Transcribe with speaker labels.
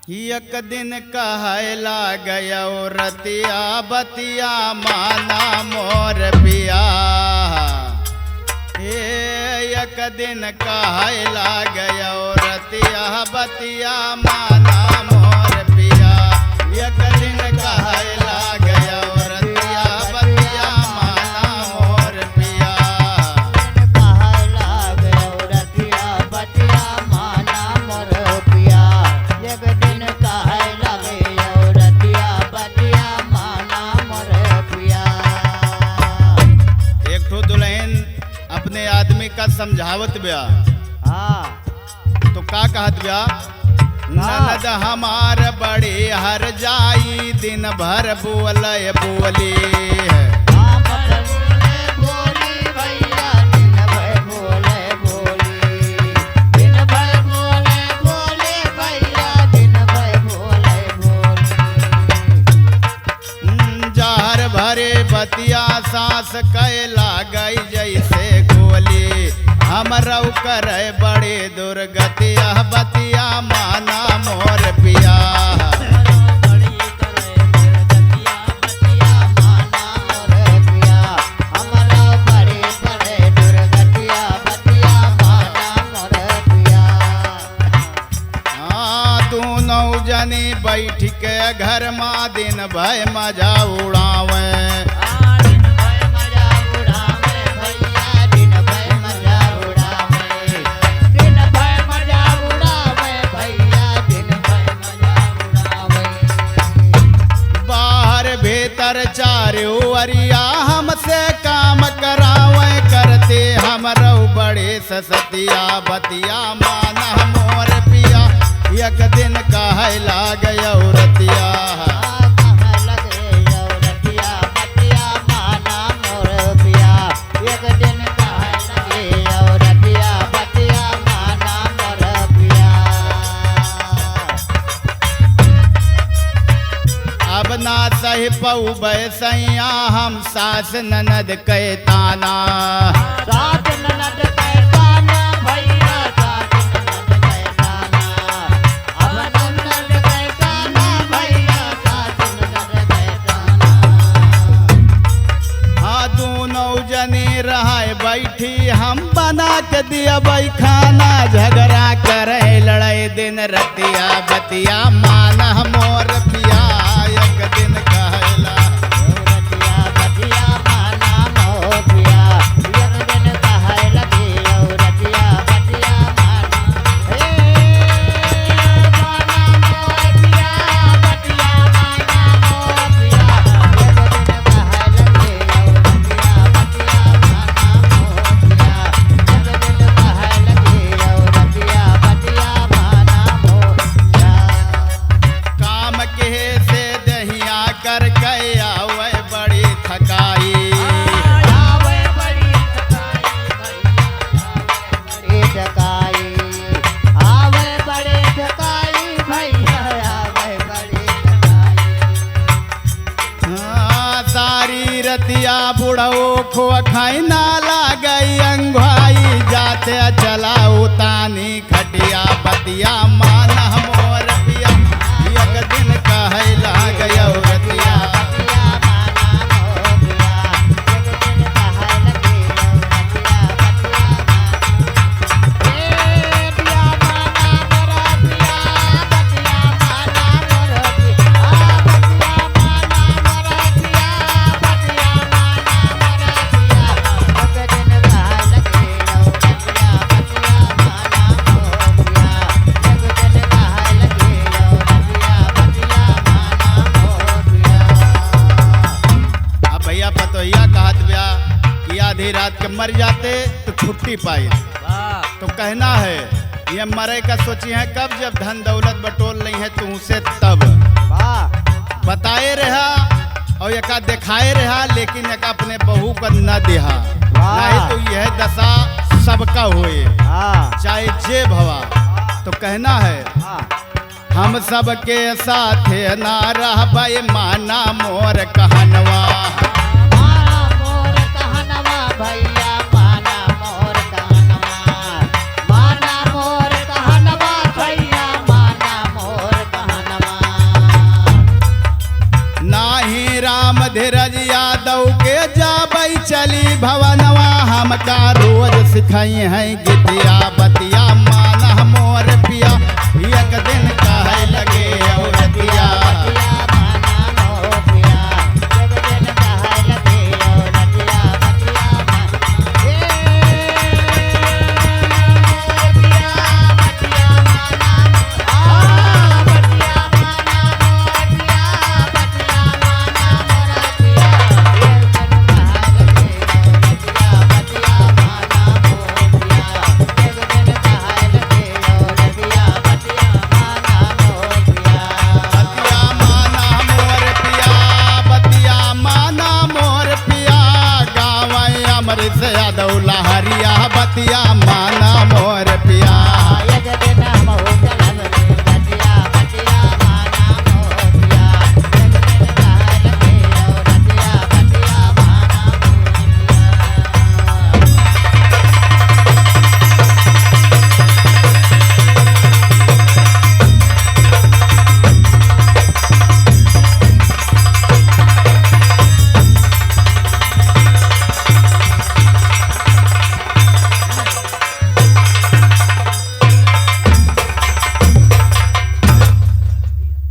Speaker 1: एक दिन कहला गयो रतिया बतिया माना मोर पिया। एक दिन कहला गयो रतिया बतिया माना मोर पिया। एक दिन कहला गयो रतिया बतिया माना मोर पिया।
Speaker 2: कहला गयो रतिया बतिया माना मोर पिया। एक दिन कहला गयो रतिया बतिया माना मोर पिया।
Speaker 1: एक ठो दुल्हन अपने आदमी का समझावत ब्या
Speaker 2: हाँ
Speaker 1: तो का कहत ब्या, ननद हमार बड़े हर जाई दिन भर बोले बोली है।
Speaker 2: बोली भैया दिन भर बोले बोली, दिन भर बोले बोले भैया दिन भर बोले बोली।
Speaker 1: जहर भरे बतिया सांस कैला गई जैसे गोली। हमरऊ करे बड़े दुर्गतिया बतिया माना मोर पिया। जनी बैठ के घर माँ दिन भय मजा उड़ावे।
Speaker 2: दिन भर मजा उड़ावे भैया दिन भर मजा उड़ावे, दिन भर मजा उड़ावे भैया दिन भर मजा उड़ावे।
Speaker 1: बाहर भीतर चारों अरिया हमसे काम करावे करते हमरो बड़े ससतिया बतिया माना मोर पिया। एक दिन कहला गयो रतिया
Speaker 2: कहला गयो रतिया बतिया माना मोर पिया। एक दिन कहला गयो रतिया बतिया माना मोर पिया।
Speaker 1: अब ना सही पौबे सैया हम सास ननद के ताना।
Speaker 2: साथ ननद के ताना भैया साथ ननद के ताना। अब ननद के ताना भैया साथ ननद के ताना।
Speaker 1: हाँ दोनों जनी रहे बैठी हम बना के दिया खाना। झगड़ा करे लड़ाई दिन रतिया बतिया माना मोर पिया। एक दिन कहला
Speaker 2: रतिया बतिया माना मोर पिया। एक दिन कहला गयो रतिया बतिया माना माना मोर पिया बतिया माना मोर पिया। एक दिन कहला गयो रतिया बतिया माना मोर पिया। एक दिन कहला गयो रतिया बतिया माना मोर पिया।
Speaker 1: काम के से दहिया कर गया वह बड़ी थकाई।
Speaker 2: आवे बड़ी थकाई आवे बड़ी थकाई भैया आवे बड़ी थकाई।
Speaker 1: हाँ, सारी रतिया बुढ़ो खो खाई ना गई अंगवाई। जाते चला उतानी खटिया बतिया माना मोर पिया। एक दिन कहला गयो रतिया
Speaker 2: बतिया माना मोर पिया। एक दिन कहला गयो रतिया बतिया माना मोर पिया बतिया माना मोर पिया बतिया माना मोर पिया बतिया माना मोर पिया। एक दिन कहला गयो रतिया बतिया माना मोर पिया। एक दिन कहला गयो रतिया बतिया माना मोर पिया।
Speaker 1: अब भैया पतोहिया कहत ब्या कि आधी रात के मर जाते तो छुट्टी पाई। तो कहना है ये मरे का सोची है कब, जब धन दौलत बटोल नहीं है तुमसे तब।
Speaker 2: वाह
Speaker 1: बताए रहा और एका दिखाए रहा लेकिन एक अपने बहू का न देहा।
Speaker 2: वाह।
Speaker 1: नहीं तो यह दशा सबका हुए
Speaker 2: हाँ
Speaker 1: चाहे जे भवा। तो कहना है
Speaker 2: हाँ
Speaker 1: हम सबके साथे ना रहबै माना मोर कहनवा।
Speaker 2: माना मोर कहनवा भैया माना मोर कहनवा। माना मोर कहनवा भैया माना मोर कहनवा।
Speaker 1: जाबई चली भवनवा हमका रोज सिखाई है गितिया बतिया माना मोर पिया एक दिन कहे लगे औरतिया से यादव लहरिया बतिया माना मोर